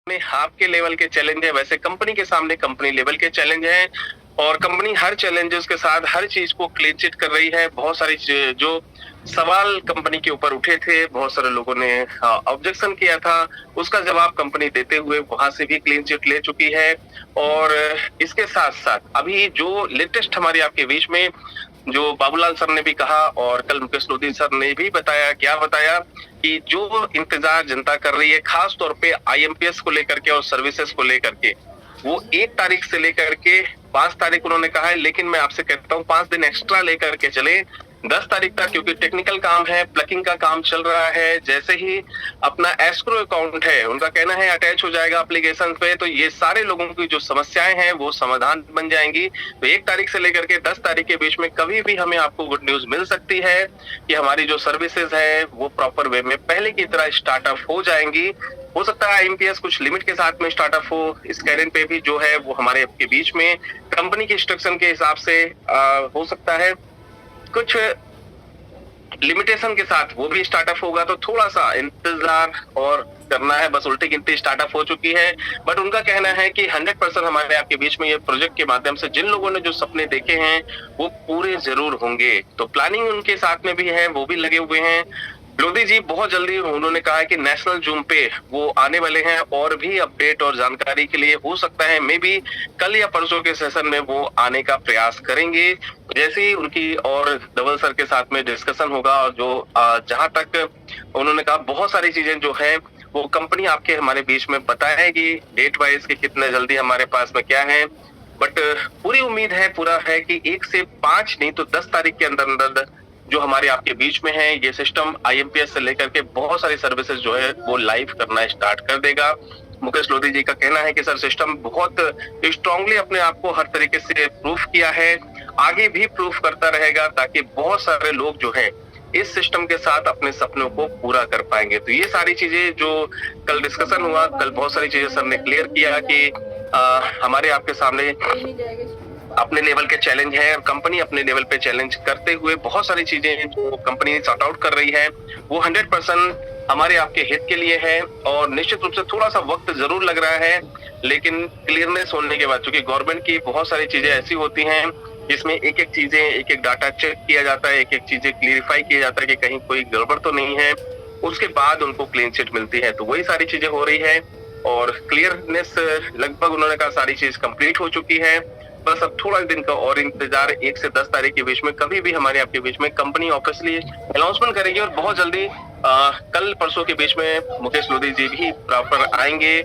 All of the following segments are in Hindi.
में आपके लेवल के चैलेंज है, वैसे कंपनी के सामने कंपनी लेवल के चैलेंज हैं और कंपनी हर चैलेंजेस के साथ हर चीज को क्लीन चिट कर रही है। बहुत सारी जो सवाल कंपनी के ऊपर उठे थे, बहुत सारे लोगों ने ऑब्जेक्शन किया था, उसका जवाब कंपनी देते हुए वहां से भी क्लीन चिट ले चुकी है। और इसके साथ साथ अभी जो लेटेस्ट हमारी आपके बीच में जो बाबूलाल सर ने भी कहा और कल मुकेश लोधी सर ने भी बताया, क्या बताया कि जो इंतजार जनता कर रही है खास तौर पे आईएमपीएस को लेकर के और सर्विसेज को लेकर के, वो 1 तारीख से लेकर के 5 तारीख उन्होंने कहा है, लेकिन मैं आपसे कहता हूँ 5 दिन एक्स्ट्रा लेकर के चले 10 तारीख तक, क्योंकि टेक्निकल काम है, प्लकिंग का काम चल रहा है। जैसे ही अपना एस्क्रो अकाउंट है, उनका कहना है अटैच हो जाएगा एप्लीकेशन पे, तो ये सारे लोगों की जो समस्याएं हैं वो समाधान बन जाएंगी। तो 1 तारीख से लेकर के 10 तारीख के बीच में कभी भी हमें आपको गुड न्यूज मिल सकती है कि हमारी जो सर्विसेज है वो प्रॉपर वे में पहले की तरह स्टार्टअप हो जाएंगी। हो सकता है आईएमपीएस कुछ लिमिट के साथ में स्टार्टअप हो, स्कैनिंग पे भी जो है वो हमारे के बीच में कंपनी के इंस्ट्रक्शन के हिसाब से हो सकता है, कुछ लिमिटेशन के साथ वो भी स्टार्टअप होगा। तो थोड़ा सा इंतजार और करना है, बस उल्टी गिनती स्टार्टअप हो चुकी है। बट उनका कहना है कि 100% हमारे आपके बीच में ये प्रोजेक्ट के माध्यम से जिन लोगों ने जो सपने देखे हैं वो पूरे जरूर होंगे। तो प्लानिंग उनके साथ में भी है, वो भी लगे हुए हैं। लोधी जी बहुत जल्दी उन्होंने कहा है कि नेशनल जूम पे वो आने वाले हैं और भी अपडेट और जानकारी के लिए हो सकता है मे बी कल या परसों के सेशन में वो आने का प्रयास करेंगे। जैसे ही उनकी और धवल सर के साथ में डिस्कशन होगा और जो जहां तक उन्होंने कहा बहुत सारी चीजें जो है वो कंपनी आपके हमारे बीच में बताएगी डेट वाइज कि कितने जल्दी हमारे पास में क्या है। बट पूरी उम्मीद है, पूरा है कि 1 से 5 नहीं तो 10 तारीख के अंदर अंदर जो हमारे आपके बीच में है ये सिस्टम आईएमपीएस से लेकर के बहुत सारी सर्विसेज जो है वो लाइव करना स्टार्ट कर देगा। मुकेश लोधी जी का कहना है कि सर सिस्टम बहुत स्ट्रांगली अपने आप को हर तरीके से प्रूफ किया है, आगे भी प्रूफ करता रहेगा ताकि बहुत सारे लोग जो है इस सिस्टम के साथ अपने सपनों को पूरा कर पाएंगे। तो ये सारी चीजें जो कल डिस्कशन हुआ, कल बहुत सारी चीजें सर ने क्लियर किया कि हमारे आपके सामने अपने लेवल के चैलेंज है और कंपनी अपने लेवल पे चैलेंज करते हुए बहुत सारी चीजें जो कंपनी सॉर्ट आउट कर रही है वो 100% हमारे आपके हित के लिए है। और निश्चित रूप से थोड़ा सा वक्त जरूर लग रहा है, लेकिन क्लियरनेस होने के बाद, क्योंकि गवर्नमेंट की बहुत सारी चीजें ऐसी होती हैं जिसमें एक एक चीजें, एक एक डाटा चेक किया जाता है, एक एक चीजें क्लियरिफाई किया जाता है कि कहीं कोई गड़बड़ तो नहीं है, उसके बाद उनको क्लीन चिट मिलती है। तो वही सारी चीजें हो रही है और क्लियरनेस लगभग उन्होंने कहा सारी चीज कंप्लीट हो चुकी है। बस अब थोड़ा दिन का और इंतजार, 1 से 10 तारीख के बीच में कभी भी हमारे आपके बीच में कंपनी ऑब्वियसली अनाउंसमेंट करेगी और बहुत जल्दी कल परसों के बीच में मुकेश लोधी जी भी प्रॉपर आएंगे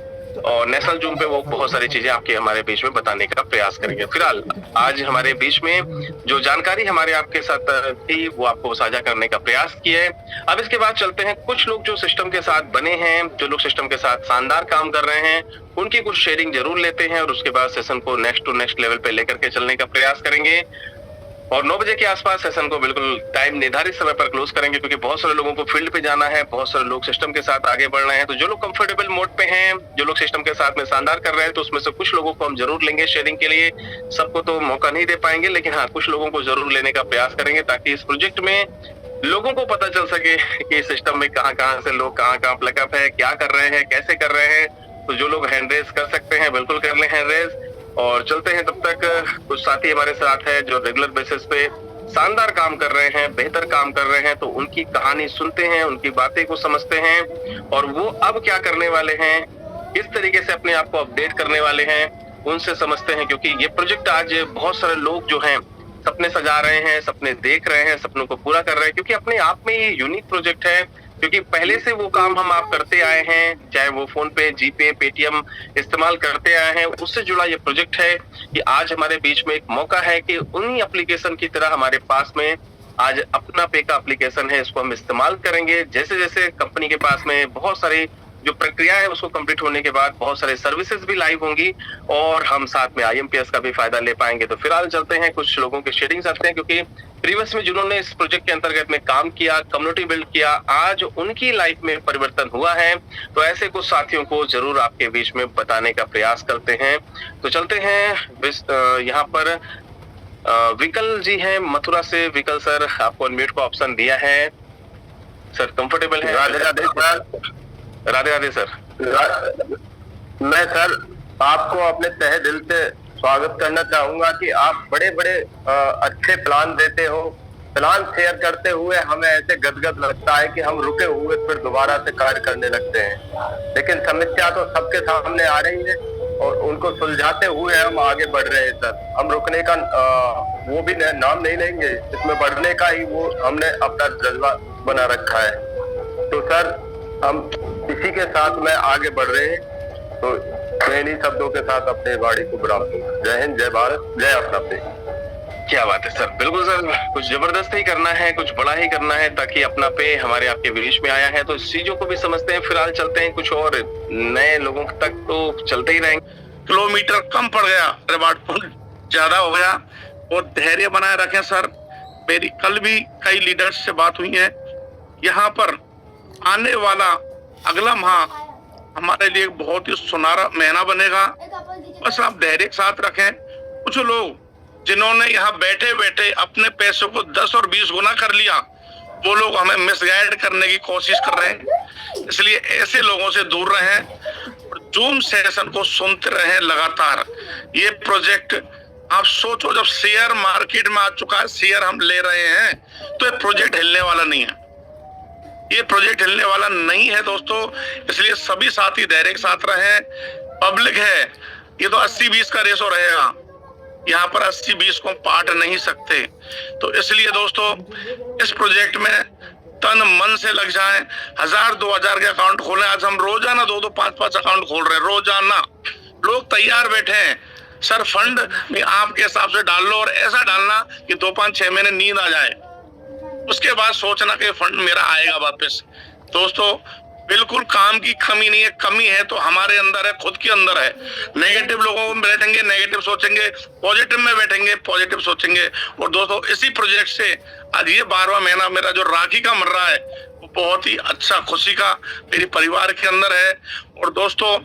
और नेशनल जूम पे वो बहुत सारी चीजें आपके हमारे बीच में बताने का प्रयास करेंगे। फिलहाल आज हमारे बीच में जो जानकारी हमारे आपके साथ थी वो आपको साझा करने का प्रयास किया है। अब इसके बाद चलते हैं कुछ लोग जो सिस्टम के साथ बने हैं, जो लोग सिस्टम के साथ शानदार काम कर रहे हैं, उनकी कुछ शेयरिंग जरूर लेते हैं और उसके बाद सेशन को नेक्स्ट टू नेक्स्ट लेवल पे लेकर के चलने का प्रयास करेंगे। और 9 बजे के आसपास सेशन को बिल्कुल टाइम निर्धारित समय पर क्लोज करेंगे, क्योंकि बहुत सारे लोगों को फील्ड पे जाना है, बहुत सारे लोग सिस्टम के साथ आगे बढ़ रहे हैं। तो जो लोग कंफर्टेबल मोड पे हैं, जो लोग सिस्टम के साथ में शानदार कर रहे हैं, तो उसमें से कुछ लोगों को हम जरूर लेंगे शेयरिंग के लिए। सबको तो मौका नहीं दे पाएंगे, लेकिन हाँ कुछ लोगों को जरूर लेने का प्रयास करेंगे ताकि इस प्रोजेक्ट में लोगों को पता चल सके कि सिस्टम में कहाँ से लोग कहाँ प्लकअप है, क्या कर रहे हैं, कैसे कर रहे हैं। तो जो लोग हैंड रेज कर सकते हैं बिल्कुल कर ले हैंड रेज और चलते हैं। तब तक कुछ साथी हमारे साथ है जो रेगुलर बेसिस पे शानदार काम कर रहे हैं, बेहतर काम कर रहे हैं, तो उनकी कहानी सुनते हैं, उनकी बातें को समझते हैं और वो अब क्या करने वाले हैं, किस तरीके से अपने आप को अपडेट करने वाले हैं, उनसे समझते हैं। क्योंकि ये प्रोजेक्ट आज बहुत सारे लोग जो हैं सपने सजा रहे हैं, सपने देख रहे हैं, सपनों को पूरा कर रहे हैं, क्योंकि अपने आप में ये यूनिक प्रोजेक्ट है। क्योंकि पहले से वो काम हम आप करते आए हैं, चाहे वो फोन पे, जीपे, पेटीएम इस्तेमाल करते आए हैं, उससे जुड़ा ये प्रोजेक्ट है कि आज हमारे बीच में एक मौका है कि उन्हीं एप्लीकेशन की तरह हमारे पास में आज अपना पे का एप्लीकेशन है, इसको हम इस्तेमाल करेंगे। जैसे जैसे कंपनी के पास में बहुत सारी जो प्रक्रिया है उसको कंप्लीट होने के बाद बहुत सारे सर्विसेज भी लाइव होंगी और हम साथ में आईएमपीएस का भी फायदा ले पाएंगे। तो फिलहाल चलते हैं, कुछ लोगों के शेयरिंग करते हैं, क्योंकि प्रीवियस में जिन्होंने इस प्रोजेक्ट के अंतर्गत में काम किया, कम्युनिटी बिल्ड किया, आज उनकी लाइफ में परिवर्तन हुआ है। तो ऐसे कुछ साथियों को जरूर आपके बीच में बताने का प्रयास करते हैं। तो चलते हैं, यहाँ पर विकल जी हैं मथुरा से। विकल सर, आपको अनम्यूट का ऑप्शन दिया है सर, कंफर्टेबल है? राधे राधे सर। राधे राधे सर। मैं सर आपको अपने तहे दिल से स्वागत करना चाहूंगा कि आप बड़े बड़े अच्छे प्लान देते हो। प्लान शेयर करते हुए हमें ऐसे गदगद लगता है कि हम रुके हुए फिर दोबारा से कार्य करने लगते हैं। लेकिन समस्या तो सबके सामने आ रही है और उनको सुलझाते हुए हम आगे बढ़ रहे हैं सर। हम रुकने का वो भी नाम नहीं लेंगे, इसमें बढ़ने का ही वो हमने अपना जज्बा बना रखा है। तो सर हम इसी के साथ में आगे बढ़ रहे हैं। तो मैं इन्हीं शब्दों के साथ अपने वाणी को विराम दूंगा। जय हिंद, जय भारत, जय अपना पे। क्या बात है सर, बिल्कुल सर, कुछ जबरदस्त ही करना है, कुछ बड़ा ही करना है, ताकि अपना पे हमारे आपके बीच में आया है तो इस चीजों को भी समझते हैं। फिलहाल चलते हैं कुछ और नए लोगों तक, तो चलते ही रहेंगे। किलोमीटर कम पड़ गया, रिवार्ड पॉइंट ज्यादा हो गया, और धैर्य बनाए रखें सर। मेरी कल भी कई लीडर्स से बात हुई है। यहाँ पर आने वाला अगला माह हमारे लिए बहुत ही सुनहरा महीना बनेगा। बस आप धैर्य के साथ रखें। कुछ लोग जिन्होंने यहाँ बैठे बैठे अपने पैसों को 10 और 20 गुना कर लिया, वो लोग हमें मिसगाइड करने की कोशिश कर रहे हैं। इसलिए ऐसे लोगों से दूर रहें और जूम सेशन को सुनते रहें लगातार। ये प्रोजेक्ट आप सोचो, जब शेयर मार्केट में आ चुका है, शेयर हम ले रहे हैं, तो ये प्रोजेक्ट हिलने वाला नहीं है। ये प्रोजेक्ट हिलने वाला नहीं है दोस्तों। इसलिए सभी साथी धैर्य के साथ रहें। पब्लिक है, ये तो 80-20 का रेशो रहेगा। यहाँ पर 80-20 को पाट नहीं सकते। तो इसलिए दोस्तों इस प्रोजेक्ट में तन मन से लग जाएं। 1000-2000 के अकाउंट खोलें। आज हम रोजाना 2-2, 5-5 अकाउंट खोल रहे हैं रोजाना। लोग तैयार बैठे हैं सर, फंड में आपके हिसाब से डाल लो, और ऐसा डालना कि 2-5-6 महीने नींद आ जाए, उसके बाद सोचना कि फंड मेरा आएगा वापस। दोस्तों बिल्कुल काम की कमी नहीं है। कमी है तो हमारे अंदर है, खुद के अंदर है। नेगेटिव लोगों को बैठेंगे, नेगेटिव सोचेंगे, पॉजिटिव में बैठेंगे, पॉजिटिव सोचेंगे। और दोस्तों इसी प्रोजेक्ट से आज ये 12वां महीना मेरा जो राखी का मर रहा है, वो बहुत ही अच्छा खुशी का मेरे परिवार के अंदर है। और दोस्तों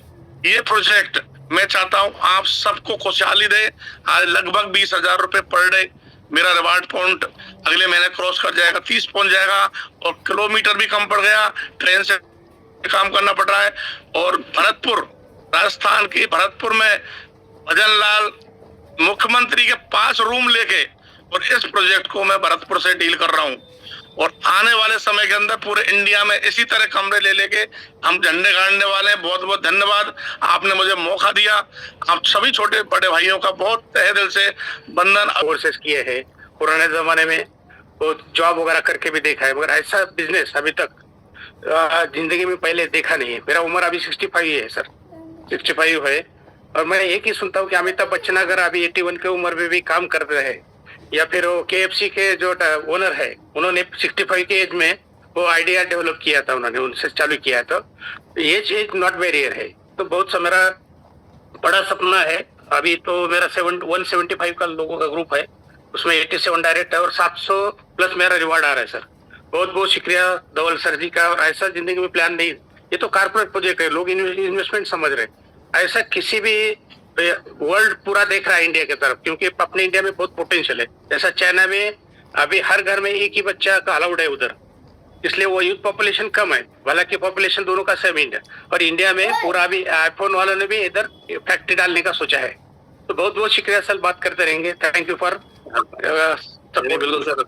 ये प्रोजेक्ट मैं चाहता हूँ आप सबको खुशहाली दे। आज लगभग 20,000 रुपए पर डे मेरा रिवार्ड पॉइंट अगले महीने क्रॉस कर जाएगा, 30 पहुंच जाएगा, और किलोमीटर भी कम पड़ गया। ट्रेन से काम करना पड़ रहा है। और भरतपुर, राजस्थान के भरतपुर में भजनलाल मुख्यमंत्री के पास रूम लेके, और इस प्रोजेक्ट को मैं भरतपुर से डील कर रहा हूँ। और आने वाले समय के अंदर पूरे इंडिया में इसी तरह कमरे ले लेके हम झंडे गाड़ने वाले हैं। बहुत बहुत धन्यवाद, आपने मुझे मौका दिया। आप सभी छोटे बड़े भाइयों का बहुत तहे दिल से वंदन। कोर्सेस किए हैं पुराने जमाने में, वो जॉब वगैरह करके भी देखा है, मगर ऐसा बिजनेस अभी तक जिंदगी में पहले देखा नहीं है। मेरा उम्र अभी 65 है सर, 65 है। और मैं एक ही सुनता हूँ कि अमिताभ बच्चन अगर अभी 81 की उम्र में भी काम कर रहे हैं, या फिर वो KFC के जो ओनर है, उन्होंने 65 के एज में वो आइडिया डेवलप किया था, उन्होंने उनसे चालू किया था। एज नॉट वेरियर है। तो बहुत सा मेरा बड़ा सपना है। अभी तो मेरा 175 का लोगों का ग्रुप है, उसमें 87 डायरेक्ट है और 700 प्लस मेरा रिवार्ड आ रहा है सर। बहुत बहुत शुक्रिया धवल सर जी का। और ऐसा जिंदगी में प्लान नहीं, ये तो कारपोरेट प्रोजेक्ट है, लोग इन्वेस्टमेंट समझ रहे हैं। ऐसा किसी भी वर्ल्ड पूरा देख रहा है इंडिया की तरफ, क्योंकि अपने इंडिया में बहुत पोटेंशियल है। जैसा चाइना में अभी हर घर में एक ही बच्चा का अलाउड है उधर, इसलिए वो यूथ पॉपुलेशन कम है। हालांकि पॉपुलेशन दोनों का सेम इंडिया। और इंडिया में पूरा भी आईफोन वालों ने भी इधर फैक्ट्री डालने का सोचा है। तो बहुत बहुत शुक्रिया सर, बात करते रहेंगे। थैंक यू फॉर बिल्कुल सर,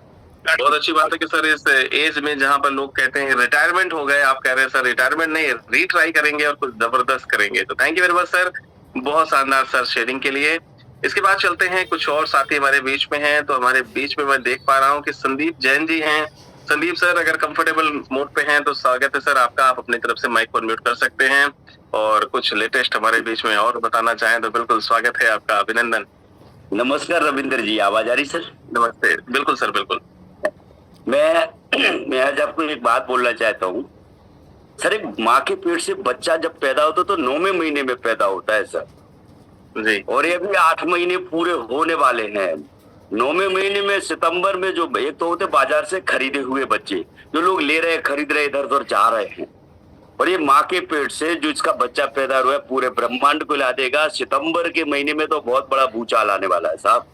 बहुत अच्छी बात है कि सर इस एज में जहाँ पर लोग कहते हैं रिटायरमेंट हो गए, आप कह रहे हैं सर रिटायरमेंट नहीं, रीट्राई करेंगे और कुछ जबरदस्त करेंगे। तो thank you very much sir, बहुत शानदार सर शेयरिंग के लिए। इसके बाद चलते हैं, कुछ और साथी हमारे बीच में हैं। तो हमारे बीच में मैं देख पा रहा हूँ कि संदीप जैन जी हैं। संदीप सर अगर कंफर्टेबल मोड पे हैं तो स्वागत है सर आपका। आप अपनी तरफ से माइक पर म्यूट कर सकते हैं और कुछ लेटेस्ट हमारे बीच में और बताना चाहें तो बिल्कुल स्वागत है आपका। अभिनंदन। नमस्कार रविंद्र जी, आवाज आ रही सर? नमस्ते। बिल्कुल सर, बिल्कुल। मैं आज आपको एक बात बोलना चाहता हूँ सर। एक माँ के पेट से बच्चा जब पैदा होता तो 9वें महीने में पैदा होता है सर जी, और ये अभी 8 महीने पूरे होने वाले हैं। 9वें महीने में सितंबर में जो एक तो होते बाजार से खरीदे हुए बच्चे, जो लोग ले रहे हैं, खरीद रहे, इधर उधर जा रहे हैं, और ये माँ के पेट से जो इसका बच्चा पैदा हुआ है पूरे ब्रह्मांड को ला देगा। सितंबर के महीने में तो बहुत बड़ा भूचाल आने वाला है साहब।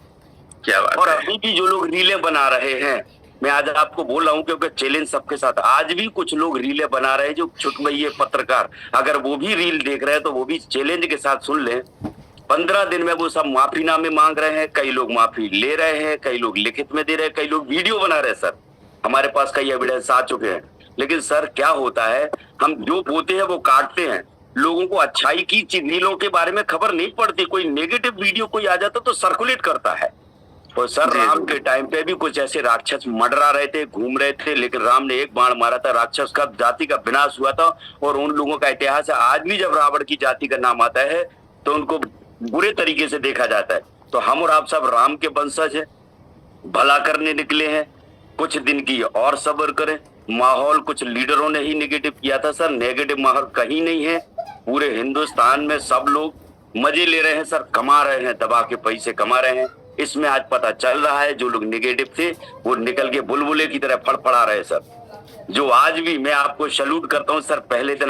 क्या बात और है। अभी भी जो लोग रीलें बना रहे हैं मैं आज आपको बोल रहा हूँ क्योंकि चैलेंज सबके साथ। आज भी कुछ लोग रीलें बना रहे हैं जो छुटमैये पत्रकार, अगर वो भी रील देख रहे हैं तो वो भी चैलेंज के साथ सुन लें। 15 दिन में वो सब माफीनामे मांग रहे हैं, कई लोग माफी ले रहे हैं, कई लोग लिखित में दे रहे हैं, कई लोग वीडियो बना रहे हैं। सर हमारे पास कई एविडेंस आ चुके हैं। लेकिन सर क्या होता है, हम जो बोते हैं वो काटते हैं, लोगों को अच्छाई की रीलों के बारे में खबर नहीं पड़ती। कोई नेगेटिव वीडियो कोई आ जाता तो सर्कुलेट करता है। और सर राम के टाइम पे भी कुछ ऐसे राक्षस मंडरा रहे थे, घूम रहे थे, लेकिन राम ने एक बाण मारा था, राक्षस का जाति का विनाश हुआ था। और उन लोगों का इतिहास है, आज भी जब रावण की जाति का नाम आता है तो उनको बुरे तरीके से देखा जाता है। तो हम और आप सब राम के वंशज हैं, भला करने निकले हैं, कुछ दिन की और सब्र करें। माहौल कुछ लीडरों ने ही नेगेटिव किया था सर, नेगेटिव माहौल कहीं नहीं है। पूरे हिंदुस्तान में सब लोग मजे ले रहे हैं सर, कमा रहे हैं, दबा के पैसे कमा रहे हैं। इसमें आज पता चल रहा है जो लोग नेगेटिव थे वो निकल के बुलबुले की तरह फड़फड़ा रहे हैं सर। जो आज भी मैं आपको सैल्यूट करता हूं सर, पहले दिन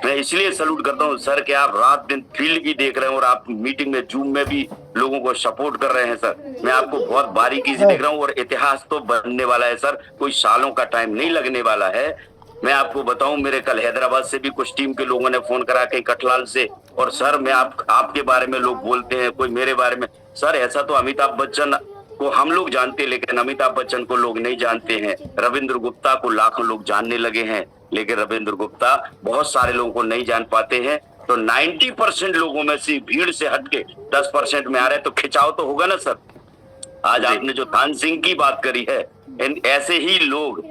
मैं इसलिए सैल्यूट करता हूं सर कि आप रात दिन फील्ड भी देख रहे हैं और आप मीटिंग में जूम में भी लोगों को सपोर्ट कर रहे हैं सर। मैं आपको बहुत बारीकी से देख रहा हूं और इतिहास तो बनने वाला है सर, कोई सालों का टाइम नहीं लगने वाला है। मैं आपको बताऊं, मेरे कल हैदराबाद से भी कुछ टीम के लोगों ने फोन करा, कहीं कटलाल से, और सर मैं आपके बारे में लोग बोलते हैं, कोई मेरे बारे में। सर ऐसा तो अमिताभ बच्चन को हम लोग जानते हैं, लेकिन अमिताभ बच्चन को लोग नहीं जानते हैं। रविंद्र गुप्ता को लाखों लोग जानने लगे हैं, लेकिन रविंद्र गुप्ता बहुत सारे लोगों को नहीं जान पाते हैं। तो 90% लोगों में से भीड़ से हटके 10% में आ रहे, तो खिंचाव तो होगा ना सर। आज आपने जो थान सिंह की बात करी है, ऐसे ही लोग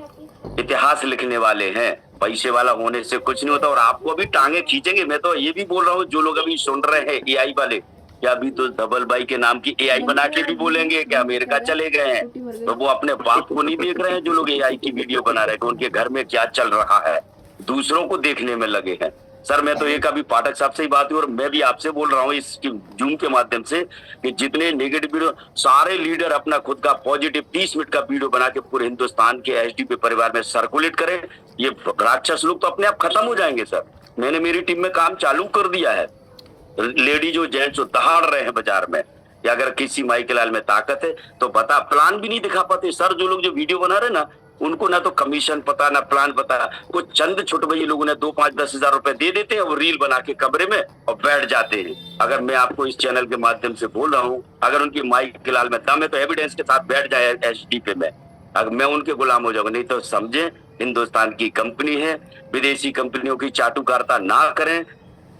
इतिहास लिखने वाले हैं। पैसे वाला होने से कुछ नहीं होता, और आपको अभी टांगे खींचेंगे। मैं तो ये भी बोल रहा हूँ, जो लोग अभी सुन रहे हैं एआई वाले, क्या अभी तो धवल भाई के नाम की एआई बना के भी बोलेंगे कि अमेरिका चले गए हैं, तो वो अपने बाप को नहीं देख रहे हैं। जो लोग एआई की वीडियो बना रहे हैं उनके घर में क्या चल रहा है, दूसरों को देखने में लगे हैं। सर मैं तो एक अभी पाठक साहब से ही बात हुई, और मैं भी आपसे बोल रहा हूँ इस जूम के माध्यम से कि जितने नेगेटिव वीडियो, सारे लीडर अपना खुद का पॉजिटिव 30 मिनट का वीडियो बना के पूरे हिंदुस्तान के एचडीपी परिवार में सर्कुलेट करें। ये राक्षस लोग तो अपने आप खत्म हो जाएंगे सर। मैंने मेरी टीम में काम चालू कर दिया है, लेडीज और जेंट्स दहाड़ रहे हैं बाजार में, या अगर किसी माइकल लाल में ताकत है तो बता। प्लान भी नहीं दिखा पाते सर, जो लोग जो वीडियो बना रहे ना, उनको ना तो कमीशन पता ना प्लान पता। कुछ चंद छुटभई लोगों ने 2, 5, 10 हजार रुपए दे देते हैं और रील बना के कमरे में और बैठ जाते हैं। अगर मैं आपको इस चैनल के माध्यम से बोल रहा हूँ, अगर उनकी माइकल लाल में दम है तो एविडेंस के साथ बैठ जाए एचडीपी में, अगर मैं उनके गुलाम हो जाऊंगा। नहीं तो समझे हिंदुस्तान की कंपनी है, विदेशी कंपनियों की चाटुकारिता ना करें।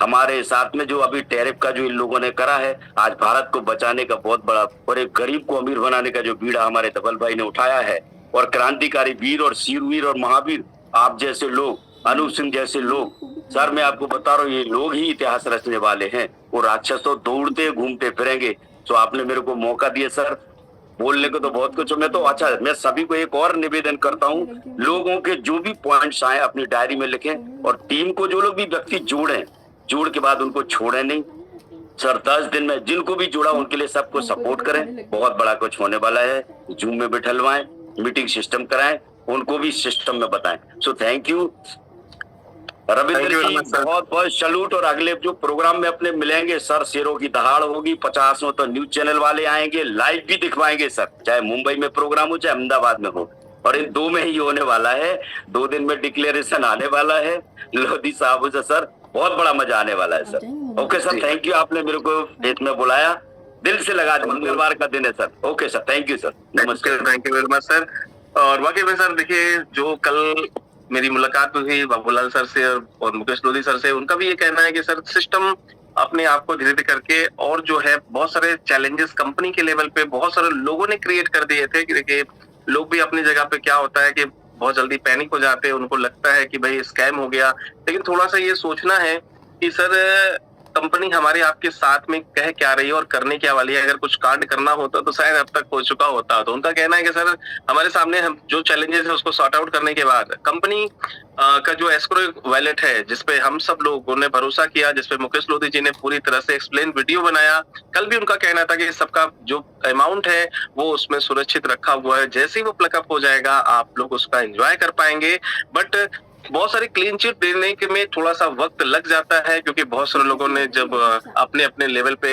हमारे साथ में जो अभी टैरिफ का जो इन लोगों ने करा है, आज भारत को बचाने का बहुत बड़ा और एक गरीब को अमीर बनाने का जो बीड़ा हमारे धवल भाई ने उठाया है, और क्रांतिकारी वीर और शूरवीर और महावीर आप जैसे लोग, अनूप सिंह जैसे लोग, सर मैं आपको बता रहा हूँ ये लोग ही इतिहास रचने वाले हैं। वो राक्षस तो दौड़ते घूमते फिरेंगे। तो आपने मेरे को मौका दिया सर, बोलने को तो बहुत कुछ। मैं तो अच्छा, मैं सभी को एक और निवेदन करता हूँ, लोगों के जो भी पॉइंट्स आए अपनी डायरी में लिखें, और टीम को जो लोग भी व्यक्ति जोड़ के बाद उनको छोड़े नहीं सर। 10 दिन में जिनको भी जोड़ा उनके लिए सबको सपोर्ट करें। बहुत बड़ा कुछ होने वाला है, जूम में बिठलवाएं, मीटिंग सिस्टम कराएं, उनको भी सिस्टम में बताएं। सो थैंक यू रविंद्र जी, बहुत बहुत सैल्यूट। और अगले जो प्रोग्राम में अपने मिलेंगे सर, शेरों की दहाड़ होगी, 50 तो न्यूज चैनल वाले आएंगे, लाइव भी दिखवाएंगे सर, चाहे मुंबई में प्रोग्राम हो चाहे अहमदाबाद में हो। और इन 2 में ही होने वाला है, 2 दिन में डिक्लेरेशन आने वाला है लोधी साहब से सर, बहुत बड़ा मजा आने वाला है sir. Okay sir, thank you, आपने मेरे को डेट में बुलाया, दिल से लगा। मंगलवार का दिन है sir. Okay sir, thank you sir, नमस्कार, thank you very much sir. और वाकई में सर देखिए, जो कल मेरी मुलाकात हुई बाबूलाल सर से और मुकेश लोधी सर से, उनका भी ये कहना है कि सर सिस्टम अपने आप को धीरे धीरे करके, और जो है बहुत सारे चैलेंजेस कंपनी के लेवल पे बहुत सारे लोगों ने क्रिएट कर दिए थे। कि देखिए लोग भी अपनी जगह पे क्या होता है कि बहुत जल्दी पैनिक हो जाते हैं, उनको लगता है कि भाई स्कैम हो गया। लेकिन थोड़ा सा ये सोचना है कि सर कंपनी हमारे आपके साथ में कह क्या रही है और करने क्या वाली है। अगर कुछ कांड करना होता तो शायद अब तक हो चुका होता। तो उनका कहना है कि सर हमारे सामने हम जो चैलेंजेस है उसको सॉर्ट आउट करने के बाद कंपनी का जो एस्क्रो वैलेट है, जिसपे हम सब लोगों ने भरोसा किया, जिसपे मुकेश लोधी जी ने पूरी तरह से एक्सप्लेन वीडियो बनाया। कल भी उनका कहना था कि सबका जो अमाउंट है वो उसमें सुरक्षित रखा हुआ है, जैसे ही वो प्लकअप हो जाएगा आप लोग उसका एंजॉय कर पाएंगे। बट बहुत सारी क्लीन चिट देने के में थोड़ा सा वक्त लग जाता है, क्योंकि बहुत सारे लोगों ने जब अपने अपने लेवल पे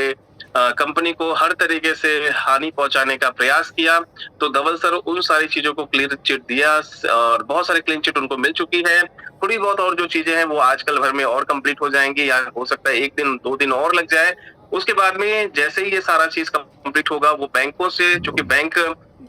कंपनी को हर तरीके से हानि पहुंचाने का प्रयास किया, तो धवल सर उन सारी चीजों को क्लीन चिट दिया और बहुत सारे क्लीन चिट उनको मिल चुकी है। थोड़ी बहुत और जो चीजें हैं वो आजकल भर में और कंप्लीट हो जाएंगी, या हो सकता है 1 दिन 2 दिन और लग जाए। उसके बाद में जैसे ही ये सारा चीज कंप्लीट होगा, वो बैंकों से, चूंकि बैंक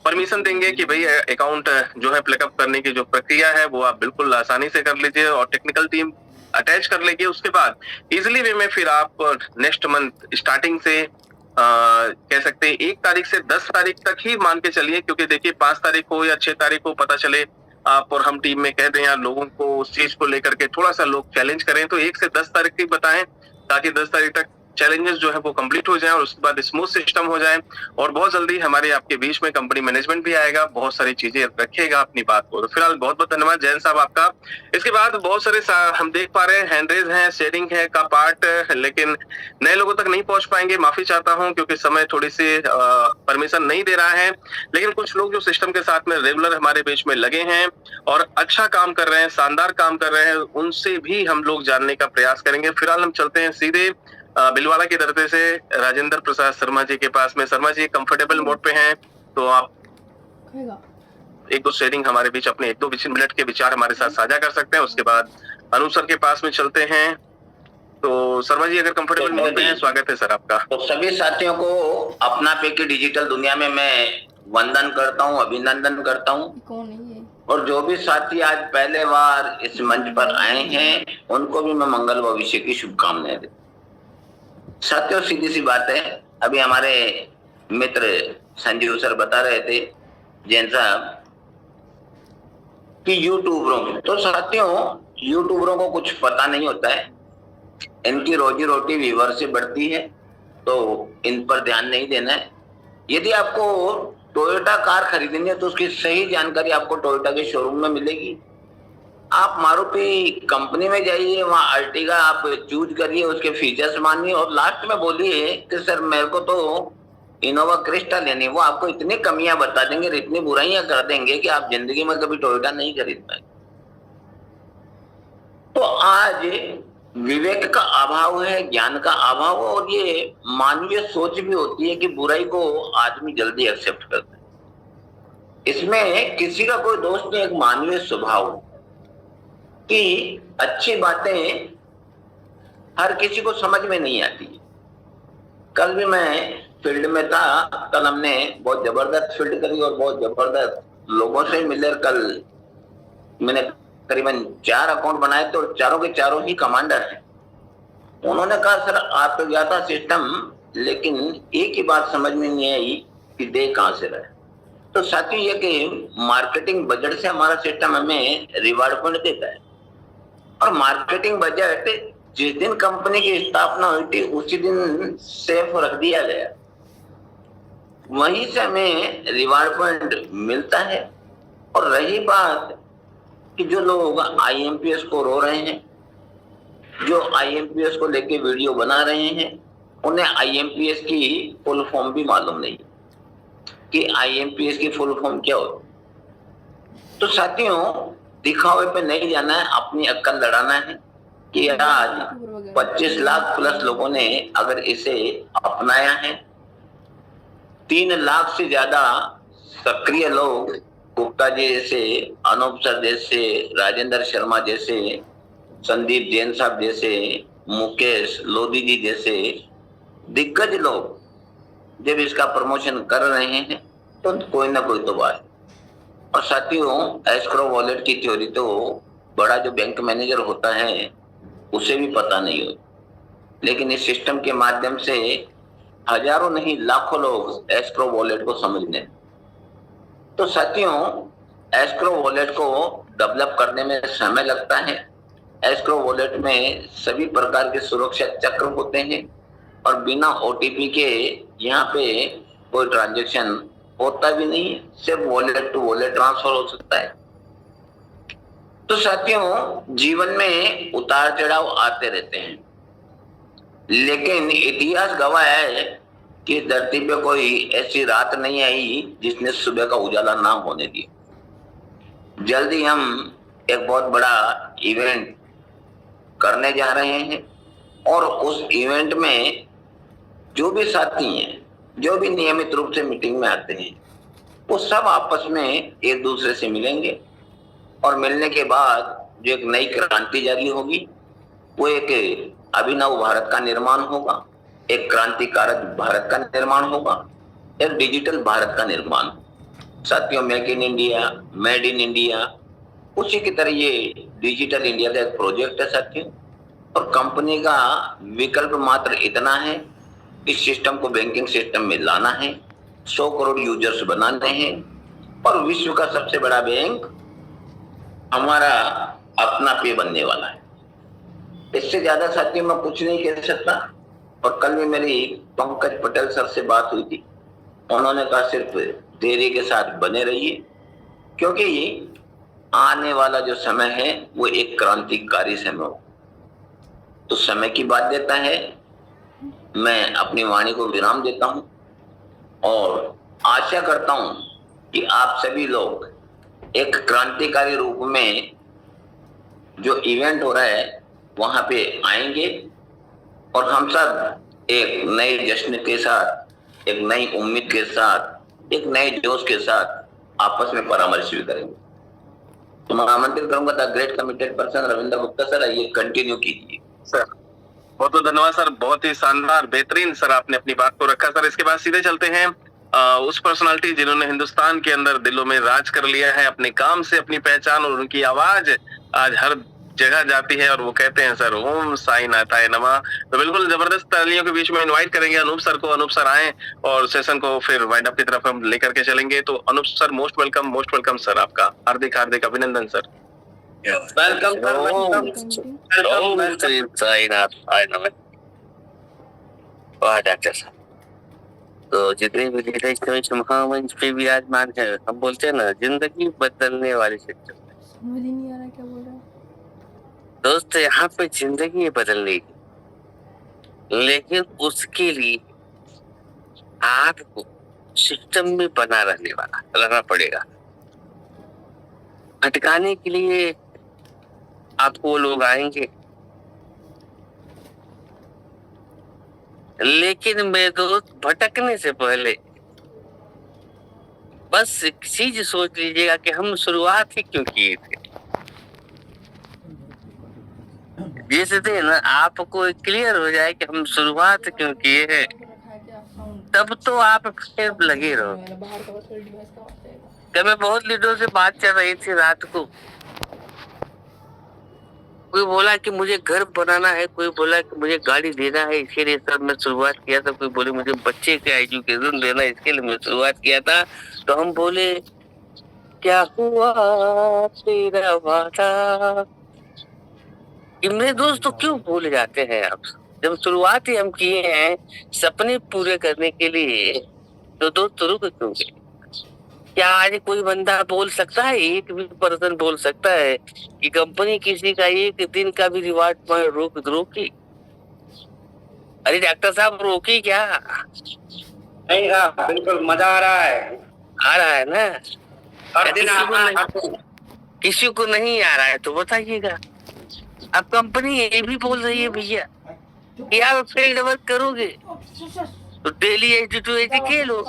परमिशन देंगे कि भाई अकाउंट जो है प्लगअप करने की जो प्रक्रिया है वो आप बिल्कुल आसानी से कर लीजिए और टेक्निकल टीम अटैच कर लेगी। उसके बाद इजिली वे में फिर आप नेक्स्ट मंथ स्टार्टिंग से कह सकते हैं 1 तारीख से 10 तारीख तक ही मान के चलिए, क्योंकि देखिए 5 तारीख को या 6 तारीख को पता चले आप और हम टीम में कह दें यार लोगों को उस चीज को लेकर के थोड़ा सा लोग चैलेंज करें, तो 1 से 10 तारीख की बताएं, ताकि 10 तारीख तक चैलेंजेस जो है वो कंप्लीट हो जाए और उसके बाद स्मूथ सिस्टम हो जाए। और बहुत जल्दी हमारे आपके बीच में कंपनी मैनेजमेंट भी आएगा, बहुत सारी चीजें रखेगा अपनी बात को। तो फिलहाल बहुत बहुत धन्यवाद जैन साहब आपका। इसके बाद बहुत सारे हम देख पा रहे हैं हैंडरेज है, शेयरिंग है का पार्ट, लेकिन नए लोगों तक नहीं पहुंच पाएंगे, माफी चाहता हूं क्योंकि समय थोड़ी सी परमिशन नहीं दे रहा है। लेकिन कुछ लोग जो सिस्टम के साथ में रेगुलर हमारे बीच में लगे हैं और अच्छा काम कर रहे हैं, शानदार काम कर रहे हैं, उनसे भी हम लोग जानने का प्रयास करेंगे। फिलहाल हम चलते हैं सीधे बिलवाड़ा के दरवाजे से राजेंद्र प्रसाद शर्मा जी के पास में। शर्मा जी कंफर्टेबल मोड पे हैं, तो आप 1-2 शेयरिंग हमारे बीच अपने 1-2 मिनट के विचार हमारे साथ साझा कर सकते हैं। उसके बाद अनु सर के पास में चलते हैं। तो शर्मा जी अगर कंफर्टेबल मोड पे हैं, स्वागत है सर आपका। तो सभी साथियों को अपना पैकी डिजिटल दुनिया में मैं वंदन करता हूँ, अभिनंदन करता हूँ। और जो भी साथी आज पहले बार इस मंच पर आए हैं उनको भी मैं मंगल भविष्य की शुभकामनाएं देता हूं। साथियों सीधी सी बात है, अभी हमारे मित्र संजीव सर बता रहे थे जैन साहब कि यूट्यूबरों, तो साथियों यूट्यूबरों को कुछ पता नहीं होता है, इनकी रोजी रोटी व्यूअर से बढ़ती है, तो इन पर ध्यान नहीं देना है। यदि आपको टोयोटा कार खरीदनी है तो उसकी सही जानकारी आपको टोयोटा के शोरूम में मिलेगी। आप मारुति कंपनी में जाइए, वहाँ अर्टिगा आप चूज करिए, उसके फीचर्स मानिए और लास्ट में बोलिए कि सर मेरे को तो इनोवा क्रिस्टा लेनी। वो आपको इतनी कमियां बता देंगे, इतनी बुराइयां कर देंगे कि आप जिंदगी में कभी टोयोटा नहीं खरीद पाएंगे। तो आज विवेक का अभाव है, ज्ञान का अभाव, और ये मानवीय सोच भी होती है कि बुराई को आदमी जल्दी एक्सेप्ट करता है। इसमें किसी का कोई दोष नहीं, एक मानवीय स्वभाव कि अच्छी बातें हर किसी को समझ में नहीं आती। कल भी मैं फील्ड में था, कल हमने बहुत जबरदस्त फील्ड करी और बहुत जबरदस्त लोगों से मिले। कल मैंने करीबन 4 अकाउंट बनाए, तो चारों के चारों ही कमांडर हैं। उन्होंने कहा सर आप तो गया था सिस्टम, लेकिन एक ही बात समझ में नहीं आई कि दे कहां से रहे। तो साथियों ये कि मार्केटिंग बजट से हमारा सिस्टम हमें रिवार्ड पॉइंट देता है, और मार्केटिंग बजट जिस दिन कंपनी की स्थापना हुई थी उसी दिन सेफ रख दिया गया, वहीं से हमें रिवार्ड पॉइंट मिलता है। और रही बात कि जो लोग आईएमपीएस को रो रहे हैं, जो आईएमपीएस को लेके वीडियो बना रहे हैं, उन्हें आईएमपीएस की फुल फॉर्म भी मालूम नहीं कि आईएमपीएस की फुल फॉर्म क्या होती। तो साथियों दिखावे पे नहीं जाना है, अपनी अक्ल लड़ाना है कि आज 25 लाख प्लस लोगों ने अगर इसे अपनाया है, 3 लाख से ज्यादा सक्रिय लोग गुप्ता जी जैसे, अनूप सर जैसे, राजेंद्र शर्मा जैसे, संदीप जैन साहब जैसे, मुकेश लोधी जी जैसे दिग्गज लोग जब इसका प्रमोशन कर रहे हैं तो कोई ना कोई तो बात। और साथियों एस्क्रो वॉलेट की थ्योरी तो बड़ा जो बैंक मैनेजर होता है उसे भी पता नहीं होती, लेकिन इस सिस्टम के माध्यम से हजारों नहीं लाखों लोग एस्क्रो वॉलेट को समझने। तो साथियों एस्क्रो वॉलेट को डेवलप करने में समय लगता है। एस्क्रो वॉलेट में सभी प्रकार के सुरक्षा चक्र होते हैं और बिना ओटीपी के यहाँ पे कोई ट्रांजैक्शन होता भी नहीं, सिर्फ वॉलेट टू वॉलेट ट्रांसफर हो सकता है। तो साथियों जीवन में उतार चढ़ाव आते रहते हैं, लेकिन इतिहास गवाह है कि धरती पे कोई ऐसी रात नहीं आई जिसने सुबह का उजाला ना होने दिया। जल्दी हम एक बहुत बड़ा इवेंट करने जा रहे हैं और उस इवेंट में जो भी साथी हैं, जो भी नियमित रूप से मीटिंग में आते हैं, वो सब आपस में एक दूसरे से मिलेंगे और मिलने के बाद जो एक नई क्रांति जारी होगी, वो एक अभिनव भारत का निर्माण होगा, एक क्रांतिकारक भारत का निर्माण होगा, एक डिजिटल भारत का निर्माण। साथियों, make in India, made in India, उसी की तरह ये डिजिटल इंडिया का एक प्रोजेक्ट है साथियों। और कंपनी का विकल्प मात्र इतना है, इस सिस्टम को बैंकिंग सिस्टम में लाना है, 100 करोड़ यूजर्स बनाने हैं और विश्व का सबसे बड़ा बैंक हमारा अपना पे बनने वाला है। इससे ज्यादा साथियों मैं कुछ नहीं कह सकता। और कल भी मेरी पंकज पटेल सर से बात हुई थी, उन्होंने कहा सिर्फ देरी के साथ बने रहिए, क्योंकि आने वाला जो समय है वो एक क्रांतिकारी समय हो। तो समय की बाध्यता है, मैं अपनी वाणी को विराम देता हूं और आशा करता हूं कि आप सभी लोग एक क्रांतिकारी रूप में जो इवेंट हो रहा है वहां पे आएंगे और हम सब एक नए जश्न के साथ, एक नई उम्मीद के साथ, एक नए जोश के साथ आपस में परामर्श भी करेंगे। तो मैं आमंत्रित करूंगा the great committed person Ravindra Gupta sir, ये कंटिन्यू कीजिए। सर बहुत बहुत धन्यवाद सर, बहुत ही शानदार बेहतरीन सर आपने अपनी बात को रखा। सर इसके बाद सीधे चलते हैं उस पर्सनालिटी जिन्होंने हिंदुस्तान के अंदर दिलों में राज कर लिया है, अपने काम से अपनी पहचान, और उनकी आवाज आज हर जगह जाती है और वो कहते हैं सर ओम साई नाथाय नमः। तो बिल्कुल जबरदस्त तालियों के बीच में इनवाइट करेंगे अनूप सर को। अनूप सर आए और सेशन को फिर वाइंड अप की तरफ हम लेकर के चलेंगे। तो Anoop sir most welcome sir, आपका हार्दिक हार्दिक अभिनंदन सर। वेलकम डॉक्टर साहब। तो जितने भी लीडर इस समय महामंच पे विराजमान है, हम बोलते हैं ना जिंदगी बदलने वाली सिस्टम, समझ ही नहीं आ रहा क्या बोल रहा है दोस्त। यहाँ पे जिंदगी बदलने की, लेकिन उसके लिए आपको सिस्टम में बना रहना पड़ेगा। भटकाने के लिए आपको वो लोग आएंगे, लेकिन मेरे दोस्त भटकने से पहले बस एक चीज सोच लीजिएगा कि हम शुरुआत ही क्यों किए थे। जैसे थे ना, आपको क्लियर हो जाए कि हम शुरुआत क्यों किए हैं, तब तो आप फिर लगे रहो। कल मैं बहुत लीडरों से बात चल रही थी रात को, कोई बोला कि मुझे घर बनाना है, कोई बोला कि मुझे गाड़ी लेना है, इसके लिए सर मैं शुरुआत किया था। कोई बोले मुझे बच्चे का एजुकेशन देना है, इसके लिए मैं शुरुआत किया था। तो हम बोले क्या हुआ तेरा वादा। मेरे दोस्तों क्यों भूल जाते हैं आप, जब शुरुआत ही हम किए हैं सपने पूरे करने के लिए, तो दोस्त रुक क्यों गए? क्या आज कोई बंदा बोल सकता है, एक भी पर्सन बोल सकता है कि कंपनी किसी का एक दिन का भी रिवार्ड रोकी? अरे डॉक्टर साहब रोकी क्या? नहीं, हाँ बिल्कुल मजा आ रहा है ना। हर दिन किसी को नहीं आ रहा है तो बताइएगा। अब कंपनी ये भी बोल रही है भैया कि आप फील्ड वर्क करोगे तो डेली 80 to 80 खेलो।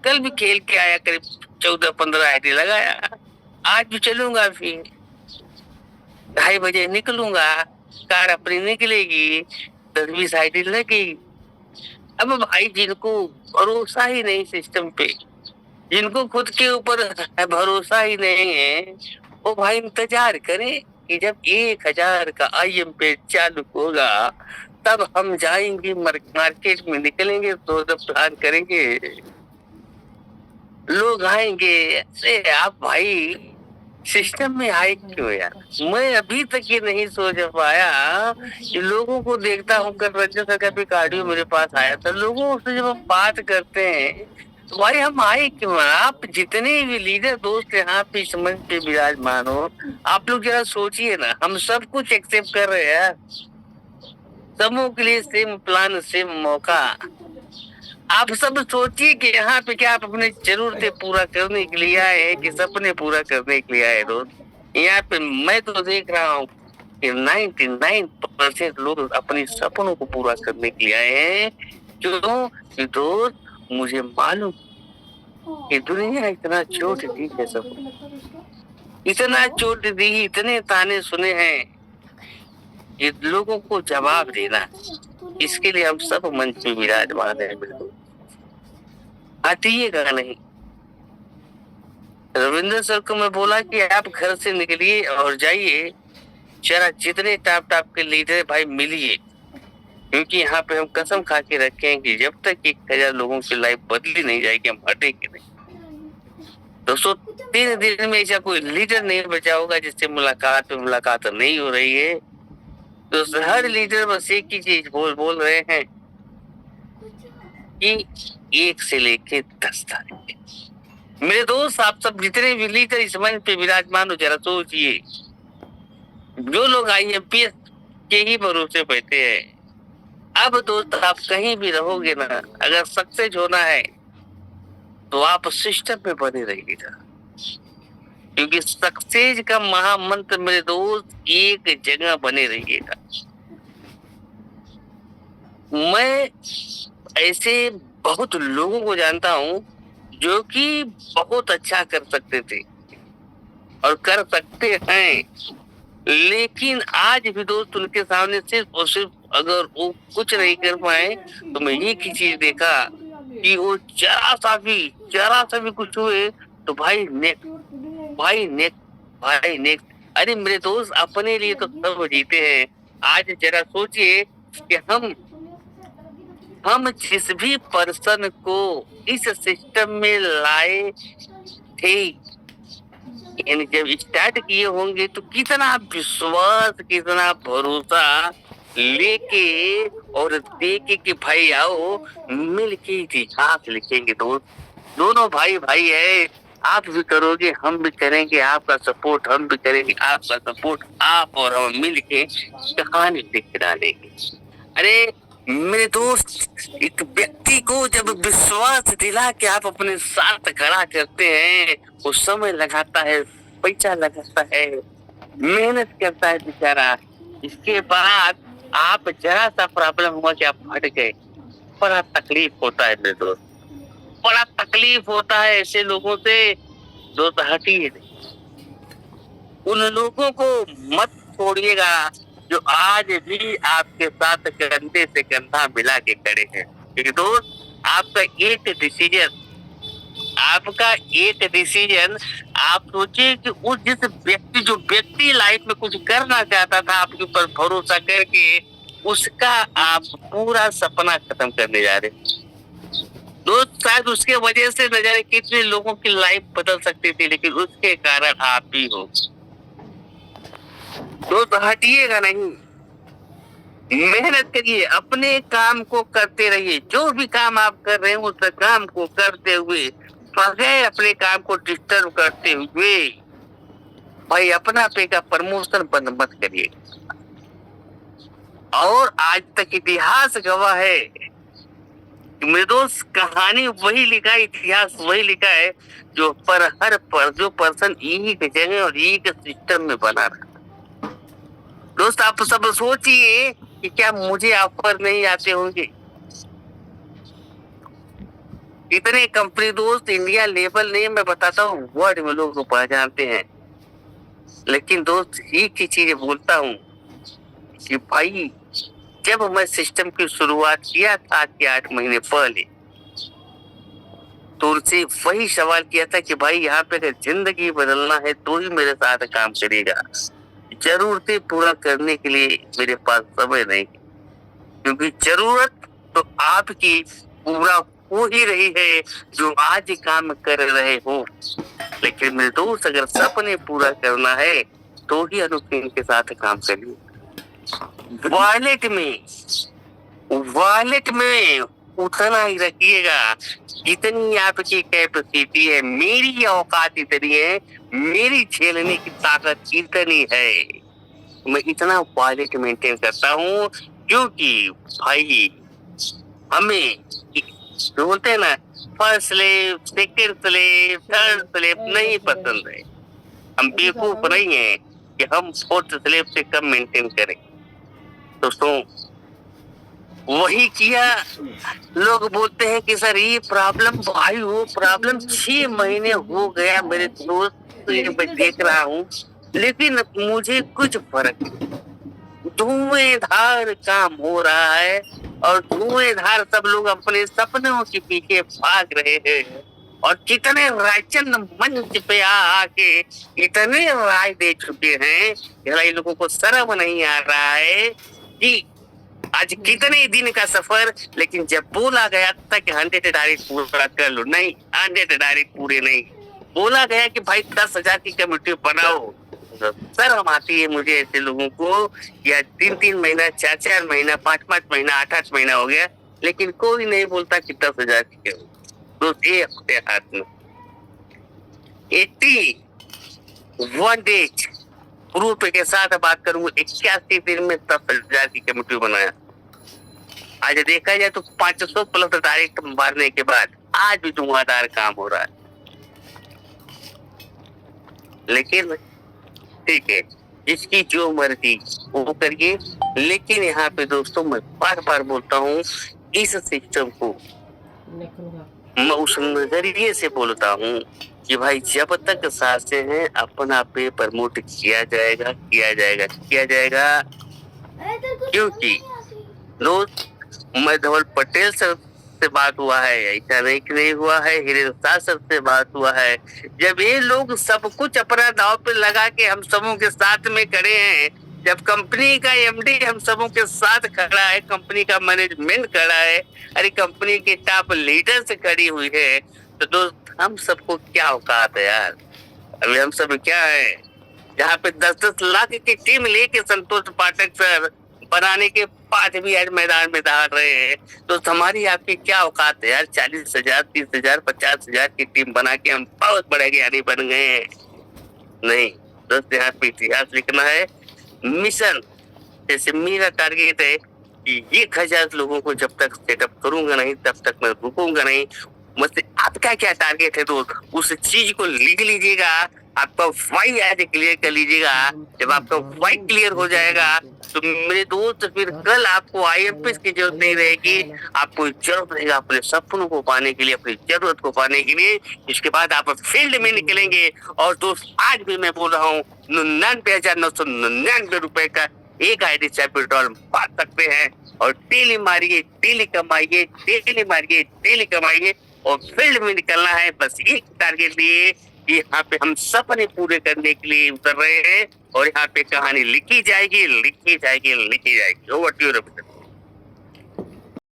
कल भी खेल के आया, करीब 14-15 आईडी लगाया। आज भी चलूंगा, फिर 2:30 बजे निकलूंगा, कार अपनी निकलेगी, 10-20 आईडी लगेगी। अब भाई जिनको भरोसा ही नहीं सिस्टम पे, जिनको खुद के ऊपर भरोसा ही नहीं है, वो भाई इंतजार करें कि जब 1000 का IM पे चालू होगा तब हम जाएंगे मार्केट में, निकलेंगे तो जब प्लान करेंगे, लोग आएंगे। अरे आप भाई सिस्टम में आए क्यों यार? मैं अभी तक ये नहीं सोच पाया कि लोगों को देखता हूँ। कल रंजन सर का भी कार्डियो मेरे पास आया था, लोगों से जब हम बात करते हैं तो भाई हम आए क्यों? आप जितने भी लीडर दोस्त यहाँ पे इस मंच पे विराजमान हो, आप लोग जरा सोचिए ना, हम सब कुछ एक्सेप्ट कर रहे हैं, सबों के लिए सेम प्लान सेम मौका। आप सब सोचिए कि यहाँ पे क्या आप अपनी जरूरतें पूरा करने के लिए आए हैं कि सपने पूरा करने के लिए आए दोस्त? यहाँ पे मैं तो देख रहा हूँ कि 99% लोग अपने सपनों को पूरा करने के लिए आए हैं, क्यों कि दोस्त मुझे मालूम कि दुनिया इतना चोट दी है सब, इतना चोट दी, इतने ताने सुने हैं, ये लोगों को जवाब देना, इसके लिए हम सब मंच में विराजमान है। बिल्कुल हटिएगा नहीं। रविंद्र सर को मैं बोला कि आप घर से निकलिए और जाइए, जरा जितने टॉप के लीडर भाई मिलिए, क्योंकि यहाँ पे हम कसम खा के रखे हैं कि जब तक 1000 लोगों की लाइफ बदली नहीं जाएगी हम हटेंगे नहीं। दोस्तों 3 दिन में ऐसा कोई लीडर नहीं बचा होगा जिससे मुलाकात नहीं हो रही है। तो हर लीडर बस एक ही चीज बोल रहे हैं कि 1 से लेके 10 तारीख। मेरे दोस्त आप सब जितने भी लीडर इस मंच पे विराजमान हो, जरा सोचिए, जो लोग IMPS के ही भरोसे बैठे हैं, अब दोस्त आप कहीं भी रहोगे ना, अगर सक्सेस होना है तो आप सिस्टम में बने रहिएगा, क्योंकि सक्सेस का महामंत्र मेरे दोस्त एक जगह बने रहिएगा। मैं ऐसे बहुत लोगों को जानता हूं जो कि बहुत अच्छा कर सकते थे और कर सकते हैं, लेकिन आज भी दोस्त उनके सामने सिर्फ और सिर्फ अगर वो कुछ नहीं कर पाए तो मैं एक ही चीज देखा कि वो जरा सा भी कुछ हुए तो भाई नेक्स्ट। अरे मेरे दोस्त अपने लिए तो सब जीते हैं। आज जरा सोचिए कि हम जिस भी पर्सन को इस सिस्टम में लाए थे, यानी जब स्टार्ट किए होंगे तो कितना विश्वास, कितना भरोसा लेके और देके कि भाई आओ मिलके इतिहास लिखेंगे। दोनों भाई है, आप भी करोगे हम भी करेंगे, आपका सपोर्ट हम भी करेंगे, आपका सपोर्ट आप और हम मिलके कहानी लिख डालेंगे। अरे मेरे दोस्त, एक व्यक्ति को जब विश्वास दिला के आप अपने साथ खड़ा करते हैं, वो समय लगाता है, पैसा लगाता है, मेहनत करता है बेचारा, इसके बाद आप जरा सा प्रॉब्लम हुआ कि आप हट गए, बड़ा तकलीफ होता है मेरे दोस्त, बड़ा तकलीफ होता है। ऐसे लोगों से दोस्त हटिए नहीं, उन लोगों को मत छोड़िएगा जो आज भी आपके साथ कंधे से कंधा मिला के खड़े हैं। क्योंकि दोस्त आपका एक डिसीजन आप सोचिए कि उस जो व्यक्ति लाइफ में कुछ करना चाहता था, आपके ऊपर भरोसा करके उसका आप पूरा सपना खत्म करने जा रहे दोस्त। शायद उसके वजह से न जाने कितने लोगों की लाइफ बदल सकती थी, लेकिन उसके कारण आप ही हो दोस्त। हटिएगा नहीं, मेहनत करिए, अपने काम को करते रहिए, जो भी काम आप कर रहे हैं उस काम को करते हुए, बगैर अपने काम को डिस्टर्ब करते हुए भाई अपना पे का प्रमोशन बंद मत करिए। और आज तक इतिहास गवाह है कि मेरे दोस्त, कहानी वही लिखा, इतिहास वही लिखा है जो जो पर्सन एक जगह और एक सिस्टम में बना रहा। दोस्त आप सब सोचिए कि क्या मुझे ऑफर नहीं आते होंगे? इतने कंपनी दोस्त इंडिया लेवल नहीं, मैं बताता हूँ वर्ल्ड में लोग को पहचानते हैं, लेकिन दोस्त एक ही चीज बोलता हूँ कि भाई जब मैं सिस्टम की शुरुआत किया था आज के 8 महीने पहले, तो उनसे वही सवाल किया था कि भाई यहाँ पे अगर जिंदगी बदलना है तो ही मेरे साथ काम करेगा, जरूरतें पूरा करने के लिए मेरे पास समय नहीं, क्योंकि जरूरत तो आपकी पूरा हो ही रही है जो आज काम कर रहे हो, लेकिन मेरे दोस्त अगर सपने पूरा करना है तो ही अनुकीन के साथ काम करिए। वॉलेट में उतना ही रखिएगा जितनी आपकी कैपेसिटी है। मेरी औकात इतनी है, मेरी झेलने की ताकत इतनी है, मैं इतना वॉलेट मेंटेन करता हूँ, क्योंकि भाई हमें बोलते हैं ना, first slave, second slave, third slave नहीं पसंद है। हम बेवकूफ नहीं है कि हम फोर्थ स्लेव से कम मेंटेन करें। दोस्तों वही किया। लोग बोलते हैं कि सर ये प्रॉब्लम भाई वो प्रॉब्लम 6 महीने हो गया मेरे दोस्त, तो ये मैं देख रहा हूँ, लेकिन मुझे कुछ फर्क नहीं। धुआंधार काम हो रहा है और धुआंधार सब लोग अपने सपनों के पीछे भाग रहे हैं। और कितने राजन मंच पे आके इतने राय दे चुके हैं, इन लोगों को शर्म नहीं आ रहा है कि आज कितने दिन का सफर, लेकिन जब बोला गया था कि 100 डायरेक्ट पूरा कर लो, नहीं 100 डायरेक्ट पूरे नहीं, बोला गया कि भाई 10,000 की कमेटी बनाओ। शर्म आती है मुझे ऐसे लोगों को, या 3-3 महीना 4-4 महीना 5-5 महीना 8-8 महीना हो गया, लेकिन कोई नहीं बोलता कि 10,000 की करो। तो एक हफ्ते हाथ में 81 डेज प्रूफ के साथ बात करूँ, 81 दिन में 10,000 की कमेटी बनाया। आज देखा जाए तो 500 प्लस डायरेक्ट मारने के बाद आज भी धुआंधार काम हो रहा है। लेकिन ठीक है, जिसकी जो मर्जी वो करिए, लेकिन यहाँ पे दोस्तों मैं बार बार बोलता हूँ, इस सिस्टम को मैं उस नजरिए से बोलता हूँ कि भाई जब तक सांसें हैं अपना पे प्रमोट किया जाएगा, किया जाएगा, किया जाएगा। क्योंकि दोस्त मैं धवल पटेल सर से बात हुआ है, ऐसा नहीं कि नहीं हुआ है, हिरेंद्र सर से बात हुआ है। जब ये लोग सब कुछ अपना दांव पे लगा के हम सबों के साथ में खड़े हैं, जब कंपनी का एमडी हम सबों के साथ खड़ा है, कंपनी का मैनेजमेंट खड़ा है, अरे कंपनी के टॉप लीडर से खड़ी हुई है, तो दोस्त हम सबको क्या औकात है यार। अभी हम सब क्या है, जहाँ पे 10-10 लाख की टीम लेके संतोष पाठक सर बनाने के बाद भी आज मैदान में दहाड़ रहे हैं, तो हमारी आपकी क्या औकात है यार। 40,000 30,000 50,000 की टीम बना के हम बहुत बड़े ज्ञानी बन गए हैं। नहीं दोस्त, यहाँ पे इतिहास लिखना है, मिशन। जैसे मेरा टारगेट है कि 1,000 लोगों को जब तक सेटअप करूंगा नहीं तब तक मैं रुकूंगा नहीं। मुझसे आपका क्या टारगेट है दोस्त, उस चीज को लिख लीजिएगा, आपका वाई आज क्लियर कर लीजिएगा। जब आपका वाई क्लियर हो जाएगा तो मेरे दोस्त फिर कल आपको IMPS की जरूरत नहीं रहेगी, आपको जरूरत रहेगा अपने सपनों को पाने के लिए, अपनी जरूरत को पाने के लिए। इसके बाद आप फील्ड में निकलेंगे। और दोस्त आज भी मैं बोल रहा हूँ, 99,999 रुपए का एक IDSA पेट्रोल बांट सकते हैं। और डेली मारिए, डेली कमाइए, डेली मारिए, डेली कमाइए, और फील्ड में निकलना है। बस एक टारगेट लिए कि यहाँ पे हम सपने पूरे करने के लिए उतर रहे हैं, और यहाँ पे कहानी लिखी जाएगी, लिखी जाएगी, लिखी जाएगी। Over to you Ravindra.